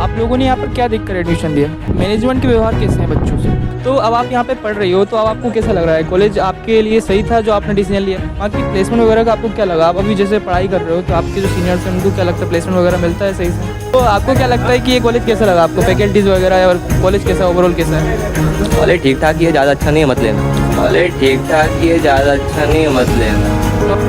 आप लोगों ने यहाँ पर क्या देखकर एडमिशन लिया? मैनेजमेंट के व्यवहार कैसे हैं बच्चों से? तो अब आप यहाँ पे पढ़ रही हो, तो अब आपको कैसा लग रहा है? कॉलेज आपके लिए सही था जो आपने डिसीजन लिया? बाकी प्लेसमेंट वगैरह का आपको क्या लगा? आप अभी जैसे पढ़ाई कर रहे हो तो आपके जो सीनियर्स हैं उनको क्या लगता है, प्लेसमेंट वगैरह मिलता है सही से? तो आपको क्या लगता है कि ये कॉलेज कैसा लगा आपको? फैकल्टीज़ वगैरह और कॉलेज कैसा ओवरऑल कैसा है? कॉलेज ठीक ठाक ही है, ज़्यादा अच्छा नहीं है मत लेना। कॉलेज ठीक ठाक ही है, ज़्यादा अच्छा नहीं है मत लेना।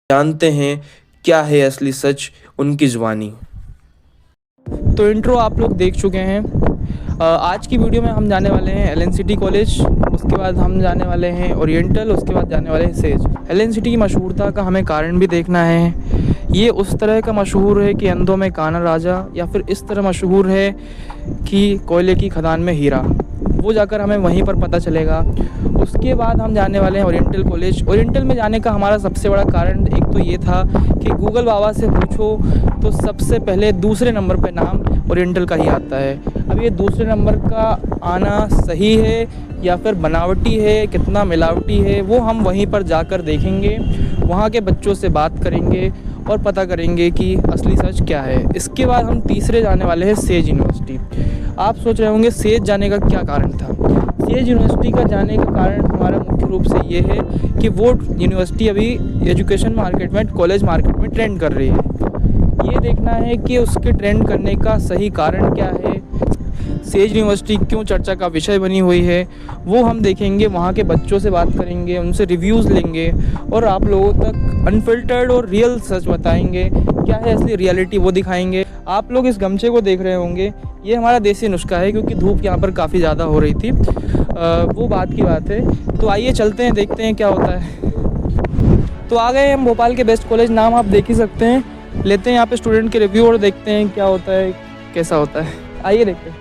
जानते हैं क्या है असली सच, उनकी ज़ुबानी। तो इंट्रो आप लोग देख चुके हैं। आज की वीडियो में हम जाने वाले हैं एलएनसीटी कॉलेज, उसके बाद हम जाने वाले हैं ओरिएंटल, उसके बाद जाने वाले हैं सेज। एलएनसीटी की मशहूरता का हमें कारण भी देखना है। ये उस तरह का मशहूर है कि अंधों में काना राजा, या फिर इस तरह मशहूर है कि कोयले की खदान में हीरा। वो जाकर हमें वहीं पर पता चलेगा। उसके बाद हम जाने वाले हैं ओरिएंटल कॉलेज। ओरिएंटल में जाने का हमारा सबसे बड़ा कारण एक तो ये था कि गूगल बाबा से पूछो तो सबसे पहले दूसरे नंबर पे नाम ओरिएंटल का ही आता है। अब ये दूसरे नंबर का आना सही है या फिर बनावटी है, कितना मिलावटी है, वो हम वहीं पर जाकर देखेंगे। वहाँ के बच्चों से बात करेंगे और पता करेंगे कि असली सच क्या है। इसके बाद हम तीसरे जाने वाले हैं सेज यूनिवर्सिटी। आप सोच रहे होंगे सेज जाने का क्या कारण था। सेज यूनिवर्सिटी का जाने का कारण हमारा मुख्य रूप से ये है कि वो यूनिवर्सिटी अभी एजुकेशन मार्केट में, कॉलेज मार्केट में ट्रेंड कर रही है। ये देखना है कि उसके ट्रेंड करने का सही कारण क्या है, सेज यूनिवर्सिटी क्यों चर्चा का विषय बनी हुई है, वो हम देखेंगे। वहाँ के बच्चों से बात करेंगे, उनसे रिव्यूज़ लेंगे और आप लोगों तक अनफिल्टर्ड और रियल सच बताएंगे। क्या है असली रियलिटी वो दिखाएंगे। आप लोग इस गमछे को देख रहे होंगे, ये हमारा देसी नुस्खा है क्योंकि धूप यहाँ पर काफ़ी ज़्यादा हो रही थी। वो बात की बात है। तो आइए चलते हैं, देखते हैं क्या होता है। तो आ गए हम भोपाल के बेस्ट कॉलेज, नाम आप देख ही सकते हैं। लेते हैं यहाँ पे स्टूडेंट के रिव्यू और देखते हैं क्या होता है, कैसा होता है। आइए देखते हैं।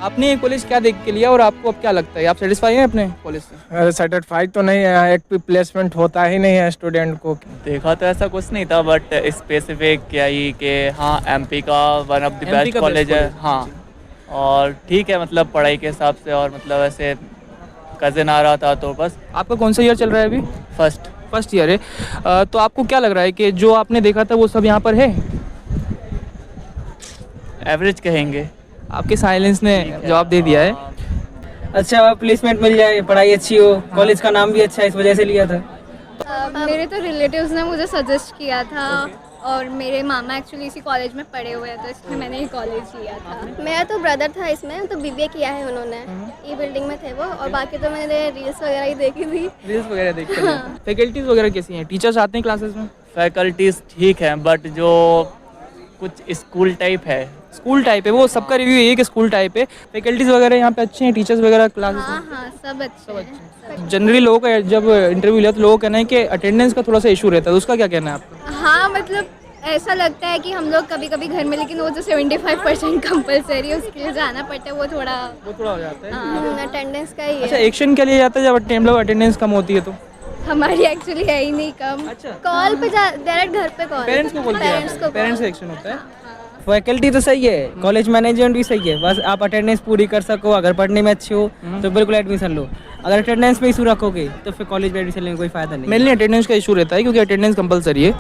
आपने ये कॉलेज क्या देख के लिया और आपको अब क्या लगता है, आप सेटिस्फाई हैं अपने कॉलेज से? सेटिस्फाइड तो नहीं है, एक भी प्लेसमेंट होता ही नहीं है स्टूडेंट को। देखा तो ऐसा कुछ नहीं था, बट स्पेसिफिक क्या ही कि हाँ एमपी का one of the best college है। हाँ, और ठीक है, मतलब पढ़ाई के हिसाब से, और मतलब ऐसे कज़न आ रहा था तो बस। आपका कौन सा ईयर चल रहा है अभी? फर्स्ट ईयर है। तो आपको क्या लग रहा है कि जो आपने देखा था वो सब यहाँ पर है? एवरेज कहेंगे। आपके साइलेंस ने जवाब दे दिया है। अच्छा प्लेसमेंट मिल जाए, पढ़ाई अच्छी हो, कॉलेज का नाम भी अच्छा है, इस वजह से लिया था। मेरे तो रिलेटिव्स ने मुझे सजेस्ट किया था और मेरे मामा एक्चुअली इसी कॉलेज में पढ़े हुए हैं, तो इसलिए मैंने ये कॉलेज लिया था। मेरा तो ब्रदर था इसमें, तो बीबीए किया है उन्होंने, ई बिल्डिंग में थे वो, और बाकी तो मैंने रील्स वगैरह ही देखी थी। रील्स वगैरह देखते हैं। फैकल्टीज वगैरह कैसी हैं? टीचर्स आते हैं क्लासेस में? फैकल्टीज ठीक हैं, बट जो कुछ स्कूल टाइप है। स्कूल टाइप है, वो सबका रिव्यू ये है कि स्कूल टाइप है। फैकल्टीज वगैरह यहाँ पे अच्छे हैं, टीचर्स वगैरह क्लासेस में? हाँ, सब अच्छे हैं। जनरली लोगों का जब इंटरव्यू लिया तो लोगों का कहना है कि अटेंडेंस का थोड़ा सा इशू रहता है, तो उसका क्या कहना है आपका? हाँ, मतलब ऐसा लगता है कि हम लोग कभी कभी घर में, लेकिन वो जो 75% कंपलसरी है उसके लिए जाना पड़ता है, वो थोड़ा हो जाता है। अटेंडेंस का ही अच्छा, है। एक्शन क्या लिया जाता है जब हम लोग अटेंडेंस कम होती है तो? हमारी एक्चुअली है ही नहीं कम। अच्छा, कॉल पे डायरेक्ट घर पे कॉल। पेरेंट्स को बोलते पेरेंट्स हैं, को पेरेंट्स से एक्शन होता है। फैकल्टी तो सही है, कॉलेज मैनेजमेंट भी सही है, बस आप अटेंडेंस पूरी कर सको, अगर पढ़ने में अच्छे हो तो बिल्कुल एडमिशन लो। अगर अटेंडेंस में इशू रखोगे तो फिर कॉलेज में एडमिशन लेने कोई फायदा नहीं। मेनली अटेंडेंस का इशू रहता है क्योंकि अटेंडेंस कंपलसरी है।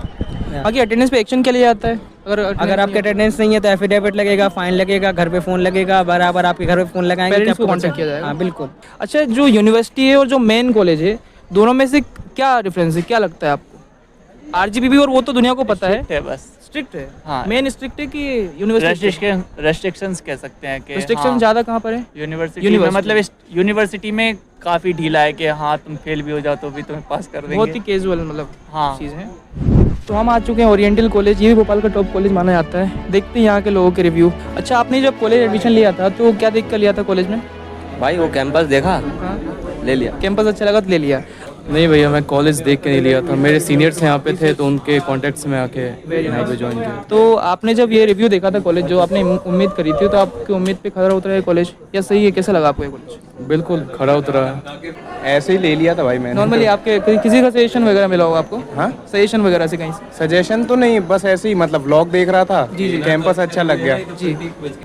बाकी अटेंडेंस पे एक्शन क्या लिया जाता है? अगर आपके अटेंडेंस नहीं है तो एफिडेविट लगेगा, फाइन लगेगा, घर पे फोन लगेगा, बराबर आपके घर पे फोन लगाएंगे, पेरेंट्स कि को आपको कांटेक्ट बच्चा- किया जाएगा। हाँ बिल्कुल। अच्छा, जो यूनिवर्सिटी है और जो मेन कॉलेज है, दोनों में से क्या डिफरेंस है, क्या लगता है आपको? आरजीबीबी और वो तो दुनिया को पता है, Strict है बस। स्ट्रिक्ट है। हाँ। मेन स्ट्रिक्ट है कि यूनिवर्सिटी? रेस्ट्रिक्शंस कह सकते हैं कि रिस्ट्रिक्शन हाँ, ज़्यादा कहाँ पर है? यूनिवर्सिटी में मतलब इस यूनिवर्सिटी में काफ़ी ढीला है कि हाँ तुम फेल भी हो जाओ तो भी तुम्हें पास कर देंगे। बहुत ही कैजुअल मतलब हाँ। चीज़ है। तो हम आ चुके हैं ओरिएंटल कॉलेज, ये भी भोपाल का टॉप कॉलेज माना जाता है। देखते हैं यहाँ के लोगों के रिव्यू। अच्छा, आपने जब कॉलेज एडमिशन लिया था तो क्या देख कर लिया था कॉलेज में? भाई वो कैंपस देखा, हाँ, ले लिया। कैंपस अच्छा लगा तो ले लिया। नहीं भैया, मैं कॉलेज देख के नहीं लिया था, मेरे सीनियर्स यहाँ पे थे तो उनके कॉन्टेक्ट्स में आके यहाँ पे ज्वाइन किया। तो आपने जब ये रिव्यू देखा था कॉलेज, जो आपने उम्मीद करी थी, तो आपकी उम्मीद पे खरा उतरा है कॉलेज या सही है? कैसा लगा आपको ये कॉलेज? बिल्कुल खरा उतरा है। ऐसे ही ले लिया था भाई मैंने। नॉर्मली आपके किसी का सजेशन वगैरह मिला होगा आपको? हाँ, सजेशन वगैरह से कहीं से? सजेशन तो नहीं, बस ऐसे ही मतलब व्लॉग देख रहा था, कैंपस अच्छा लग गया। जी,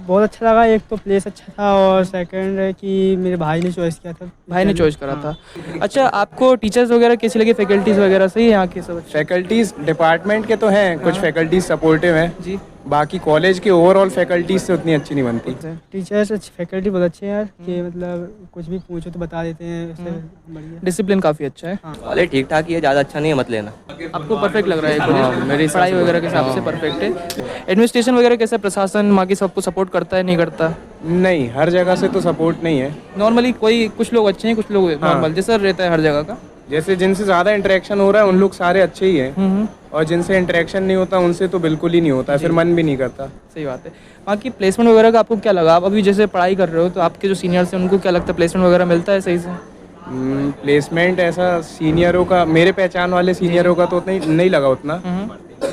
बहुत अच्छा लगा। एक तो प्लेस अच्छा था और सेकंड है कि मेरे भाई ने चॉइस किया था। भाई ने चॉइस करा था। अच्छा, आपको टीचर्स वगैरह कैसी लगी, फैकल्टीज वगैरह सही है यहाँ के सब? फैकल्टीज डिपार्टमेंट के तो हैं, कुछ फैकल्टीज सपोर्टिव हैं जी। बाकी कॉलेज की ओवरऑल फैकल्टीज से उतनी अच्छी नहीं बनती। टीचर्स अच्छे, फैकल्टी बहुत अच्छे हैं यार, कि मतलब कुछ भी पूछो तो बता देते हैं, उससे बढ़िया। डिसिप्लिन काफ़ी अच्छा है। कॉलेज ठीक ठाक ही है, ज़्यादा अच्छा नहीं है, मत लेना। आपको परफेक्ट लग रहा है कॉलेज? हाँ, मेरी पढ़ाई वगैरह के हिसाब से परफेक्ट है। एडमिनिस्ट्रेशन वगैरह कैसा, प्रशासन वहाँ की सबको सपोर्ट करता है, नहीं करता? नहीं, हर जगह से तो सपोर्ट नहीं है। नॉर्मली कोई कुछ लोग अच्छे हैं, कुछ लोग नॉर्मल, जैसा रहता है हर जगह का। जैसे जिनसे ज़्यादा इंटरेक्शन हो रहा है उन लोग सारे अच्छे ही हैं, और जिनसे इंटरेक्शन नहीं होता उनसे तो बिल्कुल ही नहीं होता, फिर मन भी नहीं करता। सही बात है। वहाँ की प्लेसमेंट वगैरह का आपको क्या लगा? आप अभी जैसे पढ़ाई कर रहे हो तो आपके जो सीनियर्स हैं उनको क्या लगता है, प्लेसमेंट वगैरह मिलता है सही से? प्लेसमेंट ऐसा सीनियरों का, मेरे पहचान वाले सीनियरों का तो नहीं लगा उतना,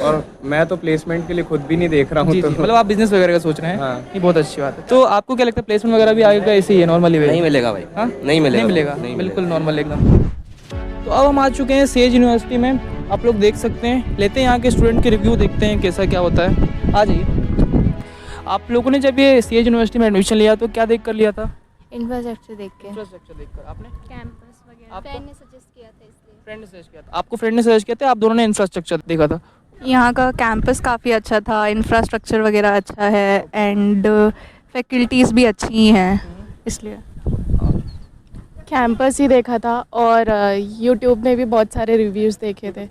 और मैं तो प्लेसमेंट के लिए खुद भी नहीं देख रहा हूँ। तो मतलब आप बिजनेस वगैरह का सोच रहे हैं? हाँ। ये बहुत अच्छी बात है। तो आपको क्या लगता है, प्लेसमेंट वगैरह भी आगे का ऐसे ही है नॉर्मली? नहीं मिलेगा भाई। हाँ? नहीं मिलेगा, नहीं मिलेगा, नहीं बिल्कुल नॉर्मल एकदम। तो अब हम आ चुके हैं सेज यूनिवर्सिटी में, आप लोग देख सकते हैं। लेते हैं यहाँ के स्टूडेंट के रिव्यू, देखते हैं कैसा क्या होता है। आ जाइए। आप लोगों ने जब ये सेज यूनिवर्सिटी में एडमिशन लिया तो क्या देख कर लिया था? इंफ्रास्ट्रक्चर देख के, इंफ्रास्ट्रक्चर देखकर। आपने? कैंपस वगैरह आपको? फ्रेंड ने सजेस्ट किया था इसलिए। फ्रेंड ने सजेस्ट किया था, आपको फ्रेंड ने सजेस्ट किया था, आप दोनों ने इंफ्रास्ट्रक्चर देखा था? यहाँ का कैंपस काफ़ी अच्छा था, इंफ्रास्ट्रक्चर वगैरह अच्छा है एंड फैकल्टीज़ भी अच्छी हैं, इसलिए कैंपस ही देखा था और यूट्यूब में भी बहुत सारे रिव्यूज़ देखे थे।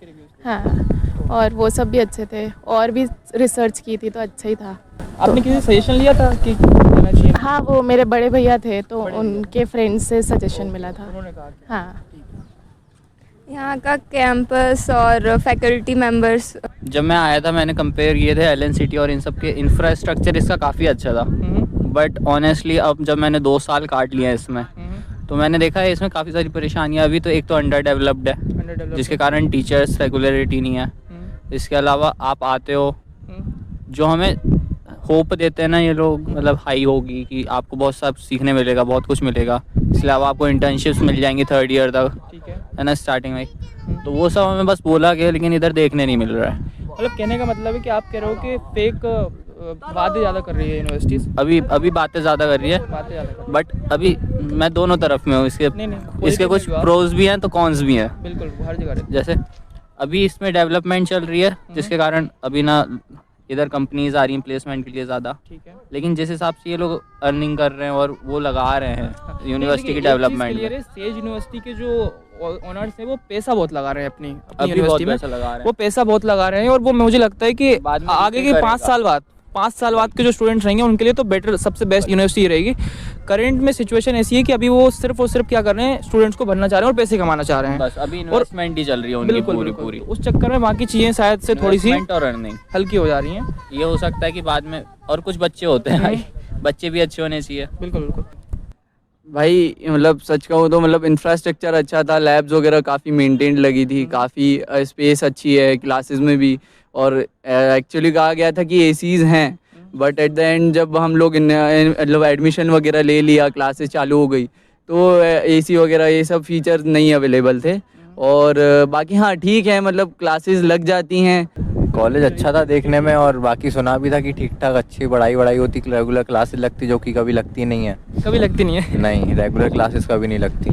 हाँ, और वो सब भी अच्छे थे, और भी रिसर्च की थी तो अच्छा ही था। आपने किसी सजेशन लिया था कि जाना चाहिए? हाँ, वो मेरे बड़े भैया थे तो उनके फ्रेंड से सजेशन मिला था। उन्होंने कहा कि हाँ। यहाँ का कैंपस और फैकल्टी मेंबर्स, जब मैं आया था मैंने कंपेयर किए थे एलएनसीटी और इन सब के, इंफ्रास्ट्रक्चर इसका काफ़ी अच्छा था। बट ऑनेस्टली अब जब मैंने 2 साल काट लिया इसमें तो मैंने देखा है इसमें काफ़ी सारी परेशानियाँ। अभी तो एक तो अंडर डेवलप्ड है जिसके कारण टीचर्स रेगुलरिटी नहीं है। इसके अलावा आप आते हो, जो हमें होप देते हैं ना ये लोग, मतलब हाई होगी कि आपको बहुत सब सीखने मिलेगा, बहुत कुछ मिलेगा, इसके अलावा आपको इंटर्नशिप्स मिल जाएंगी 3rd ईयर तक, ठीक है ना, स्टार्टिंग में। तो वो सब हमें बस बोला गया, लेकिन इधर देखने नहीं मिल रहा है। मतलब कहने का मतलब है कि आप कह रहे हो कि फेक बातें ज़्यादा कर रही है यूनिवर्सिटीज़? अभी बातें ज़्यादा कर रही है, बातें ज़्यादा कर बट अभी मैं दोनों तरफ में हूँ। इसके positive कुछ में भी आप- प्रोज भी हैं तो कॉन्स भी हैं। बिल्कुल, हर जगह रहते जैसे अभी इसमें डेवलपमेंट चल रही है जिसके कारण अभी ना इधर कंपनीज आ रही हैं प्लेसमेंट के लिए ज़्यादा, ठीक है। लेकिन जिस हिसाब से ये लोग अर्निंग कर रहे हैं और वो लगा रहे हैं यूनिवर्सिटी की डेवलपमेंट में, सेज यूनिवर्सिटी के जो ऑनर्स हैं वो पैसा बहुत लगा रहे हैं अपनी अभी बहुत यूनिवर्सिटी में। पैसा लगा रहे हैं। वो पैसा बहुत लगा रहे हैं और वो मुझे लगता है कि बाद में आगे के करेगा। 5 साल बाद के जो स्टूडेंट्स रहेंगे उनके लिए तो बेटर, सबसे बेस्ट यूनिवर्सिटी रहेगी। करंट में सिचुएशन ऐसी है कि अभी वो सिर्फ और सिर्फ क्या कर रहे हैं, स्टूडेंट्स को भरना चाह रहे हैं और पैसे कमाना चाह रहे हैं। बस अभी इन्वेस्टमेंट ही चल रही है उनकी बिल्कुल पूरी बिल्कुल। पूरी, उस चक्कर में बाकी चीज़ें शायद से थोड़ी सी इन्वेस्टमेंट और अर्निंग हल्की हो जा रही हैं। ये हो सकता है कि बाद में, और कुछ बच्चे होते हैं भाई, बच्चे भी अच्छे होने चाहिए। बिल्कुल बिल्कुल। भाई मतलब सच कहूँ तो मतलब इंफ्रास्ट्रक्चर अच्छा था, लैब्स वगैरह काफ़ी मेंटेन्ड लगी थी, काफ़ी स्पेस अच्छी है क्लासेस में भी, और एक्चुअली कहा गया था कि एसीज़ हैं, बट एट द एंड जब हम लोग मतलब एडमिशन वगैरह ले लिया, क्लासेस चालू हो गई, तो एसी वगैरह ये सब फीचर नहीं अवेलेबल थे। और बाकी हाँ ठीक है, मतलब क्लासेस लग जाती हैं। कॉलेज अच्छा था देखने में, और बाकी सुना भी था कि ठीक ठाक अच्छी पढ़ाई होती, रेगुलर क्लासेस लगती, जो कि कभी लगती नहीं है। कभी लगती नहीं है? नहीं, रेगुलर क्लासेस कभी नहीं लगती।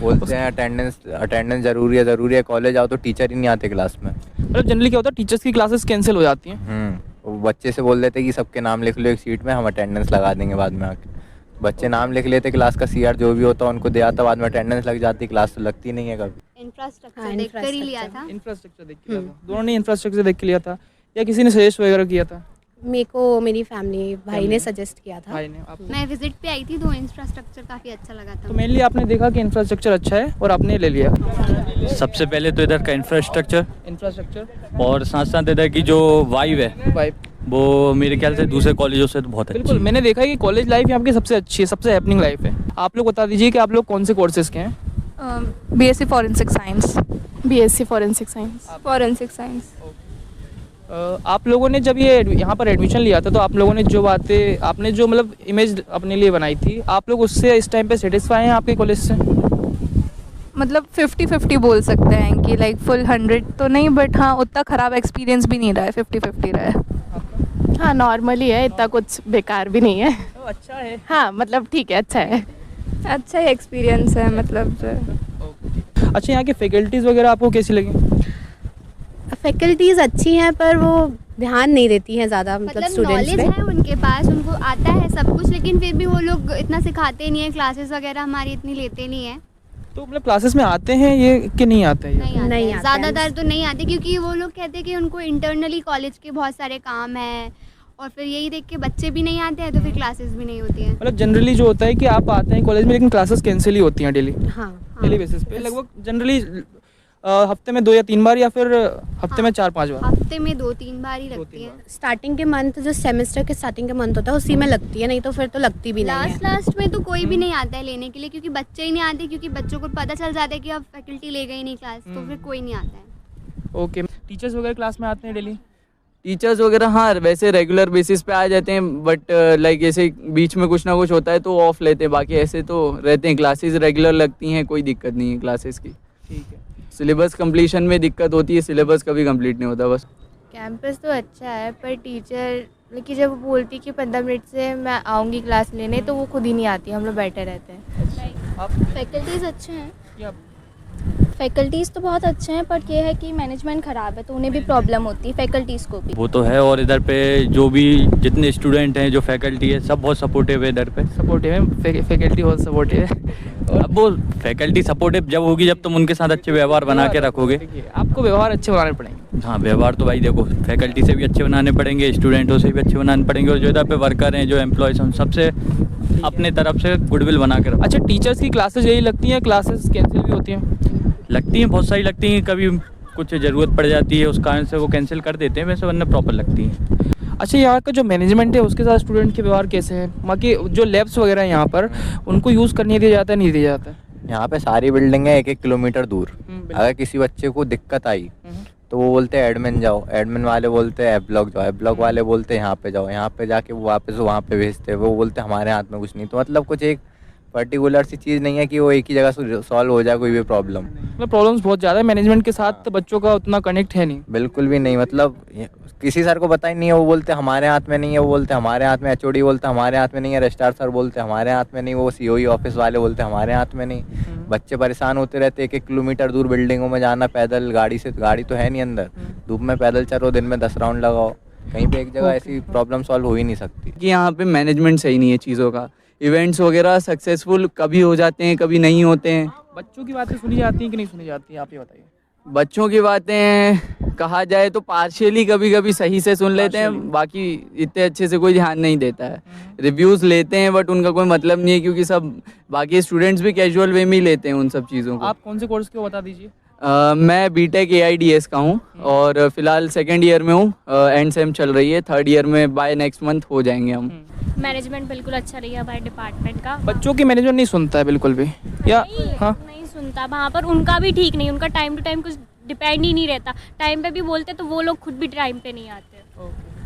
बोलते हैं अटेंडेंस ज़रूरी है, कॉलेज आओ तो टीचर ही नहीं आते क्लास में। मतलब जनरली क्या होता है, टीचर्स की क्लासेस कैंसिल हो जाती हैं। वो बच्चे से बोल देते कि सबके नाम लिख लो एक सीट में, हम अटेंडेंस लगा देंगे बाद में आके। बच्चे नाम लिख लेते, क्लास का सीआर जो भी होता उनको दे आता, बाद में अटेंडेंस लग जाती, क्लास तो लगती नहीं है कभी। इंफ्रास्ट्रक्चर देख कर ही लिया था। इंफ्रास्ट्रक्चर देख के लिया था? दोनों ने इंफ्रास्ट्रक्चर देख के लिया था या किसी ने सजेस्ट वगैरह किया था? मेरे को मेरी फैमिली भाई ने सजेस्ट किया था। भाई ने आपको? मैं विजिट पे आई थी तो इंफ्रास्ट्रक्चर काफ़ी अच्छा लगा था। तो मेनली आपने देखा कि इंफ्रास्ट्रक्चर अच्छा है और आपने ले लिया? सबसे पहले तो इधर का इंफ्रास्ट्रक्चर और साथ साथ इधर की जो वाइब है वो मेरे ख्याल से दूसरे कॉलेजों से तो बहुत अच्छी बिल्कुल। मैंने देखा है कि कॉलेज लाइफ यहाँ की सबसे अच्छी है, सबसे हैपनिंग लाइफ है। आप लोग बता दीजिए कि आप लोग कौन से कोर्सेज के हैं? BSc forensic science. BSc forensic science. Forensic science. आप लोगों ने जब ये यहाँ पर एडमिशन लिया था तो आप लोगों ने जो बातें आपने जो मतलब इमेज अपने लिए बनाई थी, आप लोग उससे इस टाइम पे सेटिस्फाई हैं आपके कॉलेज से? मतलब 50-50 बोल सकते हैं कि लाइक फुल 100 तो नहीं, बट हाँ उतना ख़राब एक्सपीरियंस भी नहीं रहा है, 50-50 रहा है। हाँ नॉर्मली है, इतना कुछ बेकार भी नहीं है। अच्छा है। हाँ मतलब ठीक है, अच्छा है। अच्छा ही एक्सपीरियंस है मतलब। अच्छा, यहाँ की फैकल्टीज़ वगैरह आपको कैसी लगी? फैकल्टीज़ अच्छी हैं पर वो ध्यान नहीं देती हैं ज़्यादा, मतलब स्टूडेंट्स नॉलेज पे। है उनके पास, उनको आता है सब कुछ, लेकिन फिर भी वो लोग इतना सिखाते नहीं है, क्लासेस वगैरह हमारी इतनी लेते नहीं है। तो मतलब क्लासेस में आते हैं ये कि नहीं आते हैं? नहीं आते, ज़्यादातर तो नहीं आते, क्योंकि वो लोग कहते हैं कि उनको इंटरनली कॉलेज के बहुत सारे काम हैं, और फिर यही देख के बच्चे भी नहीं आते हैं, तो फिर क्लासेस भी नहीं होती हैं। मतलब जनरली जो होता है कि आप आते हैं कॉलेज में लेकिन क्लासेस कैंसिल ही होती हैं डेली? हाँ, डेली बेसिस पे लगभग जनरली हफ्ते में 2 या 3 बार, या फिर हफ्ते में 4-5 बार? हफ्ते में 2-3 बार ही लगती है। स्टार्टिंग के मंथ, जो सेमेस्टर के स्टार्टिंग के मंथ होता है उसी में लगती है, नहीं तो फिर तो लगती भी नहीं है। लास्ट में तो कोई भी नहीं आता है लेने के लिए, क्योंकि बच्चे ही नहीं आते, क्योंकि बच्चों को पता चल जाता है कि अब फैकल्टी ले गई नहीं क्लास, तो फिर कोई नहीं आता है। ओके। टीचर्स वगैरह क्लास में आते हैं डेली? टीचर्स वगैरह हाँ वैसे रेगुलर बेसिस पे आ जाते हैं, बट लाइक ऐसे बीच में कुछ ना कुछ होता है तो ऑफ लेते हैं, बाकी ऐसे तो रहते हैं। क्लासेस रेगुलर लगती हैं, कोई दिक्कत नहीं है क्लासेस की। ठीक है। सिलेबस कंप्लीशन में दिक्कत होती है, सिलेबस कभी कंप्लीट नहीं होता बस। कैंपस तो अच्छा है, पर टीचर लेकिन जब वो बोलती कि 15 मिनट से मैं आऊँगी क्लास लेने, तो वो खुद ही नहीं आती, हम लोग बैठे रहते हैं। फैकल्टीज़ अच्छे हैं, फैकल्टीज़ तो बहुत अच्छे हैं, बट ये है कि मैनेजमेंट ख़राब है, तो उन्हें भी प्रॉब्लम होती है, फैकल्टीज़ को भी। वो तो है, और इधर पे जो भी जितने स्टूडेंट हैं, जो फैकल्टी है, सब बहुत सपोर्टिव है इधर पे। सपोर्टिव है, फैकल्टी बहुत सपोर्टिव है। अब वो फैकल्टी सपोर्टिव जब होगी जब तुम उनके साथ अच्छे व्यवहार बना के रखोगे। आपको व्यवहार अच्छे बनाने पड़ेंगे। हाँ व्यवहार तो भाई देखो, फैकल्टी से भी अच्छे बनाने पड़ेंगे, स्टूडेंटों से भी अच्छे बनाने पड़ेंगे, और जो इधर पे वर्कर हैं, जो एम्प्लॉयज़ हैं, सबसे अपने तरफ से गुडविल बना के रखो। अच्छा, टीचर्स की क्लासेस यही लगती हैं, क्लासेस कैंसिल भी होती हैं? लगती हैं, बहुत सारी लगती हैं, कभी कुछ ज़रूरत पड़ जाती है उस कारण से वो कैंसिल कर देते हैं, वैसे वरना प्रॉपर लगती हैं। अच्छा, यहाँ का जो मैनेजमेंट है उसके साथ स्टूडेंट के व्यवहार कैसे हैं? बाकी जो लैब्स वगैरह हैं यहाँ पर, उनको यूज़ करने दिया जाता है, नहीं दिया जाता है? यहाँ पे सारी बिल्डिंग है 1-1 किलोमीटर दूर। अगर किसी बच्चे को दिक्कत आई तो वो बोलते हैं एडमिन जाओ, एडमिन वाले बोलते हैं एफ ब्लॉक जाओ, एफ ब्लॉक वाले बोलते हैं यहाँ पे जाओ, यहाँ पे जाके वो वापस वहाँ पे भेजते हैं, वो बोलते हैं हमारे हाथ में कुछ नहीं। तो मतलब कुछ एक पर्टिकुलर सी चीज़ नहीं है कि वो एक ही जगह सॉल्व हो जाए कोई भी प्रॉब्लम। मतलब प्रॉब्लम्स बहुत ज़्यादा है, मैनेजमेंट के साथ बच्चों का उतना कनेक्ट है नहीं। बिल्कुल भी नहीं, मतलब किसी सर को पता ही नहीं है, वो बोलते हमारे हाथ में नहीं है, वो बोलते हमारे हाथ में, एचओडी बोलते हमारे हाथ में नहीं है, रजिस्ट्रार सर बोलते हमारे हाथ में नहीं, वो सीओई ऑफिस वाले बोलते हमारे हाथ में नहीं। बच्चे परेशान होते रहते, 1-1 किलोमीटर दूर बिल्डिंगों में जाना पैदल, गाड़ी से, गाड़ी तो है नहीं अंदर, धूप में पैदल चलो, दिन में 10 राउंड लगाओ, कहीं पे एक जगह ऐसी प्रॉब्लम सॉल्व हो ही नहीं सकती। कि यहाँ पे मैनेजमेंट सही नहीं है चीज़ों का। इवेंट्स वगैरह सक्सेसफुल कभी हो जाते हैं, कभी नहीं होते हैं। बच्चों की बातें सुनी जाती हैं कि नहीं सुनी जाती हैं, आप ये बताइए। बच्चों की बातें कहा जाए तो पार्शियली कभी कभी सही से सुन लेते हैं, बाकी इतने अच्छे से कोई ध्यान नहीं देता है। रिव्यूज़ लेते हैं बट उनका कोई मतलब नहीं है, क्योंकि सब बाकी स्टूडेंट्स भी कैजुअल वे में ही लेते हैं उन सब चीज़ों को। आप कौन से कोर्स के हो बता दीजिए। मैं बीटेक AIDS का हूँ और फिलहाल 2nd ईयर में हूँ, एंड सेम चल रही है, 3rd ईयर में बाय नेक्स्ट मंथ हो जाएंगे हम। मैनेजमेंट बिल्कुल अच्छा रही है हमारे डिपार्टमेंट का। बच्चों की मैनेजमेंट नहीं सुनता है बिल्कुल भी, या हाँ नहीं सुनता, वहाँ पर उनका भी ठीक नहीं, उनका टाइम टू टाइम कुछ डिपेंड ही नहीं रहता, टाइम पे भी बोलते तो वो लोग खुद भी टाइम पे नहीं आते।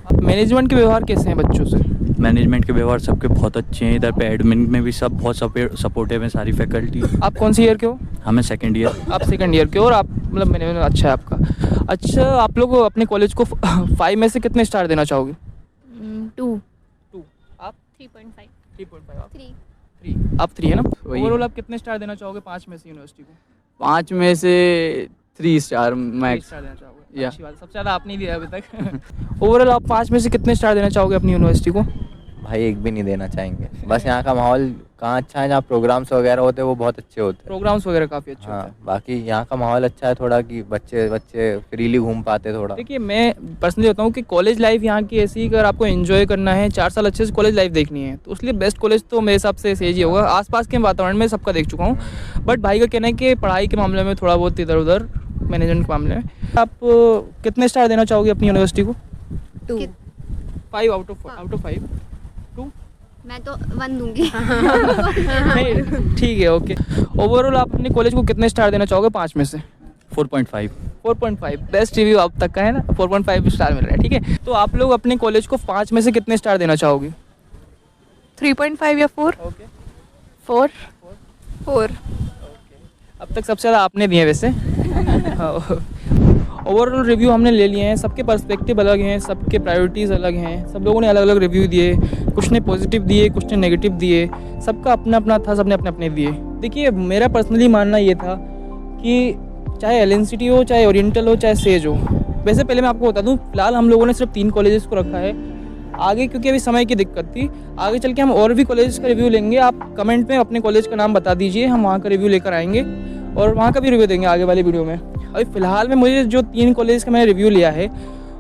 आप मैनेजमेंट के व्यवहार कैसे हैं बच्चों से? मैनेजमेंट के व्यवहार सबके बहुत अच्छे हैं, इधर पे एडमिन में भी सब बहुत सपोर्टिव है, सारी फैकल्टी। आप कौन सी ईयर के हो? हमें सेकेंड ईयर। आप सेकंड ईयर के हो और आप मतलब मैनेजमेंट अच्छा है आपका। अच्छा, आप लोग अपने कॉलेज को 5 में से कितने स्टार देना चाहोगे? 2। आप 3.5। 3.5 आप? 3। आप 3 है ना? वही। ओवरऑल आप कितने स्टार देना चाहोगे 5 में से यूनिवर्सिटी को? 5 में से 3 स्टार 3 मैक्स। स्टार देना चाहोगे? या अच्छी बात है, सबसे ज़्यादा आपने ही दिया अभी तक। ओवरऑल आप 5 में से कितने स्टार देना चाहोगे अपनी यूनिवर्सिटी को? भाई एक भी नहीं देना चाहेंगे। बस यहाँ का माहौल कहाँ अच्छा है, जहाँ प्रोग्राम्स वगैरह होते हैं वो बहुत अच्छे होते हैं। प्रोग्राम्स वगैरह काफ़ी अच्छे होते हाँ, हैं। बाकी यहाँ का माहौल अच्छा है थोड़ा कि बच्चे फ्रीली घूम पाते थोड़ा। देखिए, मैं पर्सनली बताऊँ कि कॉलेज लाइफ यहाँ की ऐसी है, अगर आपको एंजॉय करना है, 4 साल अच्छे से कॉलेज लाइफ देखनी है, तो उसलिए बेस्ट कॉलेज तो मेरे हिसाब से सेज ही होगा। आसपास के वातावरण में सबका देख चुका हूँ, बट भाई का कहना है कि पढ़ाई के मामले में थोड़ा बहुत इधर उधर, मैनेजमेंट के मामले में। आप कितने स्टार देना चाहोगे अपनी यूनिवर्सिटी को? 2। 5 आउट ऑफ 5? 2? मैं तो 1 दूंगी। नहीं, ठीक है, ओके। ओवरऑल आप अपने कॉलेज को कितने स्टार देना चाहोगे 5 में से? 4.5। 4.5 बेस्ट रिव्यू अब तक का है ना, 4.5 स्टार मिल रहा है, ठीक है। तो आप लोग अपने कॉलेज को 5 में से कितने स्टार देना चाहोगे? 3.5 या 4? ओके। 4। अब तक सबसे ज़्यादा आपने दिए वैसे। ओवरऑल रिव्यू हमने ले लिए हैं, सबके पर्सपेक्टिव अलग हैं, सबके प्रायोरिटीज़ अलग हैं, सब लोगों ने अलग अलग रिव्यू दिए, कुछ ने पॉजिटिव दिए, कुछ ने नेगेटिव दिए, सबका अपना अपना था, सबने अपने अपने दिए। देखिए, मेरा पर्सनली मानना ये था कि चाहे एलएनसीटी हो, चाहे ओरिएंटल हो, चाहे सेज हो। वैसे पहले मैं आपको बता दूँ, फिलहाल हम लोगों ने सिर्फ 3 कॉलेजेस को रखा है। आगे क्योंकि अभी समय की दिक्कत थी, आगे चल के हम और भी कॉलेज का रिव्यू लेंगे। आप कमेंट में अपने कॉलेज का नाम बता दीजिए, हम वहाँ का रिव्यू लेकर आएंगे और वहाँ का भी रिव्यू देंगे आगे वाली वीडियो में। अभी फ़िलहाल में मुझे जो 3 कॉलेज का मैंने रिव्यू लिया है,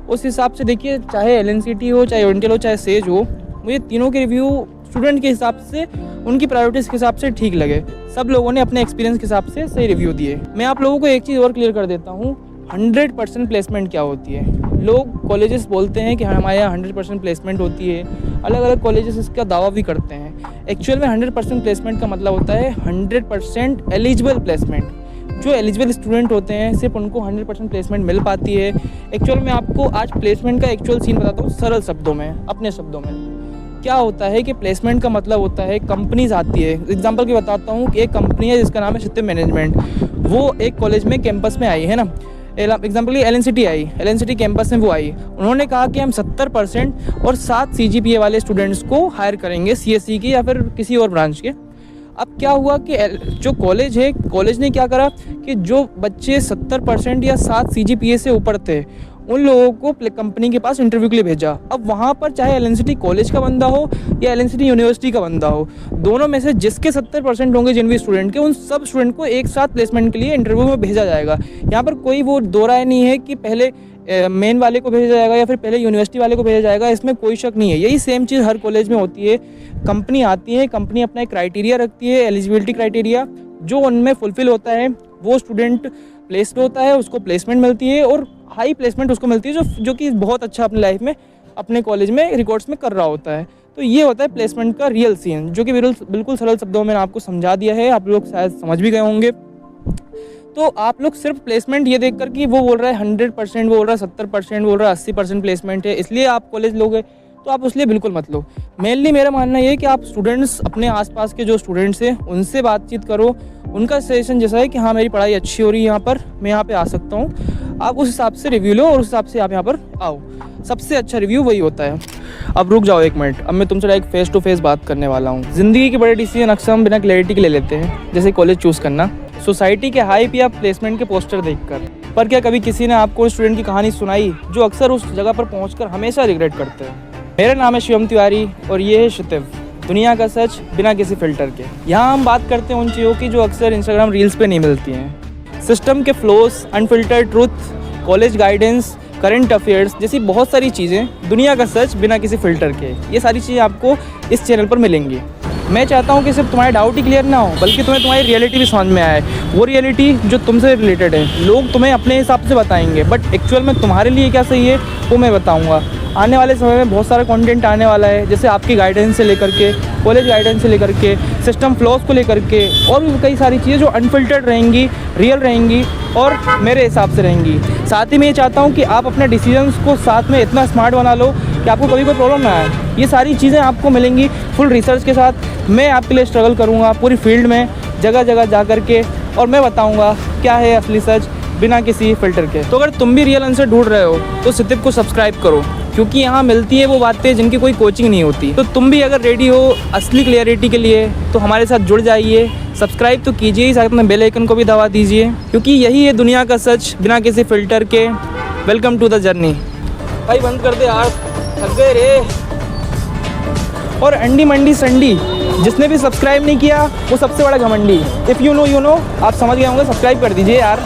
उस हिसाब से देखिए, चाहे एलएनसीटी हो, चाहे ओरिएंटल हो, चाहे सेज हो, मुझे तीनों के रिव्यू स्टूडेंट के हिसाब से, उनकी प्रायोरिटीज़ के हिसाब से ठीक लगे। सब लोगों ने अपने एक्सपीरियंस के हिसाब से सही रिव्यू दिए। मैं आप लोगों को एक चीज़ और क्लियर कर देता हूँ, 100% प्लेसमेंट क्या होती है। लोग कॉलेजेस बोलते हैं कि हमारे यहाँ 100% प्लेसमेंट होती है, अलग अलग कॉलेजेस इसका दावा भी करते हैं। एक्चुअल में 100% प्लेसमेंट का मतलब होता है 100% एलिजिबल प्लेसमेंट। जो एलिजिबल स्टूडेंट होते हैं सिर्फ उनको 100% प्लेसमेंट मिल पाती है। एक्चुअल में आपको आज प्लेसमेंट का एक्चुअल सीन बताता हूँ सरल शब्दों में, अपने शब्दों में। क्या होता है कि प्लेसमेंट का मतलब होता है कंपनीज आती है। एग्जांपल की बताता हूँ कि एक कंपनी है जिसका नाम है क्षितिज मैनेजमेंट, वो एक कॉलेज में कैंपस में आई है ना। एग्जाम्पल एलएनसीटी आई, एलएनसीटी कैंपस में वो आई, उन्होंने कहा कि हम 70% और 7 CGPA वाले स्टूडेंट्स को हायर करेंगे, CSE की या फिर किसी और ब्रांच के। अब क्या हुआ कि जो कॉलेज है, कॉलेज ने क्या करा कि जो बच्चे 70% या 7 CGPA से ऊपर थे, उन लोगों को कंपनी के पास इंटरव्यू के लिए भेजा। अब वहाँ पर चाहे एलएनसीटी कॉलेज का बंदा हो या एलएनसीटी यूनिवर्सिटी का बंदा हो, दोनों में से जिसके 70% होंगे जिन भी स्टूडेंट के, उन सब स्टूडेंट को एक साथ प्लेसमेंट के लिए इंटरव्यू में भेजा जाएगा। यहाँ पर कोई वो दो राय नहीं है कि पहले मेन वाले को भेजा जाएगा या फिर पहले यूनिवर्सिटी वाले को भेजा जाएगा, इसमें कोई शक नहीं है। यही सेम चीज़ हर कॉलेज में होती है। कंपनी आती है, कंपनी अपना एक क्राइटेरिया रखती है, एलिजिबिलिटी क्राइटेरिया, जो उनमें फुलफिल होता है वो स्टूडेंट प्लेस्ड होता है, उसको प्लेसमेंट मिलती है और हाई प्लेसमेंट उसको मिलती है, जो कि बहुत अच्छा अपनी लाइफ में अपने कॉलेज में रिकॉर्ड्स में कर रहा होता है। तो ये होता है प्लेसमेंट का रियल सीन, जो कि बिल्कुल सरल शब्दों में मैंने आपको समझा दिया है, आप लोग शायद समझ भी गए होंगे। तो आप लोग सिर्फ प्लेसमेंट ये देख कर कि वो बोल रहा है 100%, वो बोल रहा है 70%, बोल रहा है 80% प्लेसमेंट है, इसलिए आप कॉलेज लोगे, तो आप उसलिए बिल्कुल मत लो। मेनली मेरा मानना ये है कि आप स्टूडेंट्स, अपने आसपास के जो स्टूडेंट्स हैं उनसे बातचीत करो, उनका सजेशन जैसा है कि हाँ मेरी पढ़ाई अच्छी हो रही है यहाँ पर, मैं यहाँ पे आ सकता हूँ, आप उस हिसाब से रिव्यू लो और उस हिसाब से आप यहाँ पर आओ। सबसे अच्छा रिव्यू वही होता है। अब रुक जाओ एक मिनट, अब मैं तुमसे डायरेक्ट फेस टू फेस बात करने वाला हूँ। ज़िंदगी के बड़े डिसीजन अक्सर हम बिना क्लैरिटी के ले लेते हैं, जैसे कॉलेज चूज़ करना, सोसाइटी के हाइप या प्लेसमेंट के पोस्टर देखकर। पर क्या कभी किसी ने आपको स्टूडेंट की कहानी सुनाई जो अक्सर उस जगह पर पहुँचकर हमेशा रिग्रेट करते हैं? मेरा नाम है शिवम तिवारी और ये है क्षितिज, दुनिया का सच बिना किसी फ़िल्टर के। यहाँ हम बात करते हैं उन चीज़ों की जो अक्सर इंस्टाग्राम रील्स पे नहीं मिलती हैं। सिस्टम के flows, unfiltered truth, college guidance, current affairs जैसी बहुत सारी चीज़ें, दुनिया का सच बिना किसी फ़िल्टर के, ये सारी चीज़ें आपको इस चैनल पर मिलेंगी। मैं चाहता हूँ कि सिर्फ तुम्हारे डाउट ही क्लियर ना हो, बल्कि तुम्हें तुम्हारी रियलिटी भी समझ में आए। वो रियलिटी जो तुमसे रिलेटेड है। लोग तुम्हें अपने हिसाब से बताएंगे, बट एक्चुअल में तुम्हारे लिए क्या सही है वो मैं बताऊँगा। आने वाले समय में बहुत सारा कंटेंट आने वाला है, जैसे आपकी गाइडेंस से लेकर के, कॉलेज गाइडेंस से लेकर के, सिस्टम फ्लॉज को लेकर के, और भी कई सारी चीज़ें जो अनफिल्टर्ड रहेंगी, रियल रहेंगी और मेरे हिसाब से रहेंगी। साथ ही मैं ये चाहता हूँ कि आप अपने डिसीजंस को साथ में इतना स्मार्ट बना लो कि आपको कभी कोई प्रॉब्लम ना आए। ये सारी चीज़ें आपको मिलेंगी फुल रिसर्च के साथ। मैं आपके लिए स्ट्रगल करूँगा पूरी फील्ड में, जगह जगह जा कर के, और मैं बताऊँगा क्या है असली सच बिना किसी फ़िल्टर के। तो अगर तुम भी रियल आंसर ढूंढ रहे हो तो सितिप को सब्सक्राइब करो, क्योंकि यहाँ मिलती है वो बातें जिनकी कोई कोचिंग नहीं होती। तो तुम भी अगर रेडी हो असली क्लियरिटी के लिए तो हमारे साथ जुड़ जाइए। सब्सक्राइब तो कीजिए ही, साथ में बेल आइकन को भी दबा दीजिए, क्योंकि यही है दुनिया का सच बिना किसी फ़िल्टर के। Welcome to the journey. भाई बंद कर दे यार, थक गए रे। और अंडी मंडी संडी, जिसने भी सब्सक्राइब नहीं किया वो सबसे बड़ा घमंडी। इफ़ यू नो आप समझ गए होंगे, सब्सक्राइब कर दीजिए यार।